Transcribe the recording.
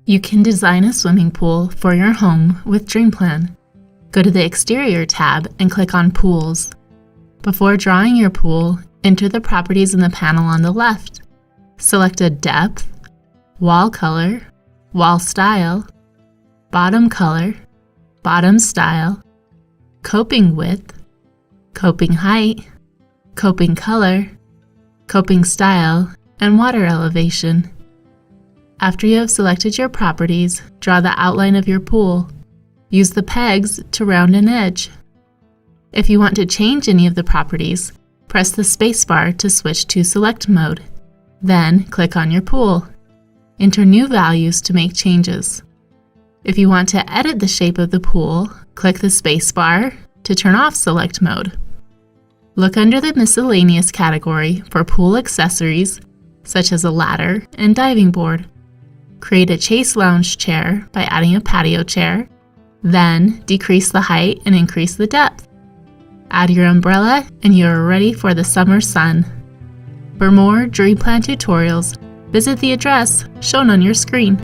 You can design a swimming pool for your home with DreamPlan. Go to the Exterior tab and click on Pools. Before drawing your pool, enter the properties in the panel on the left. Select a depth, wall color, wall style, bottom color, bottom style, coping width, coping height, coping color, coping style, and water elevation. After you have selected your properties, draw the outline of your pool. Use the pegs to round an edge. If you want to change any of the properties, press the spacebar to switch to Select mode. Then click on your pool. Enter new values to make changes. If you want to edit the shape of the pool, click the spacebar to turn off Select mode. Look under the Miscellaneous category for pool accessories, such as a ladder and diving board. Create a chase lounge chair by adding a patio chair, then decrease the height and increase the depth. Add your umbrella and you are ready for the summer sun. For more DreamPlan tutorials, visit the address shown on your screen.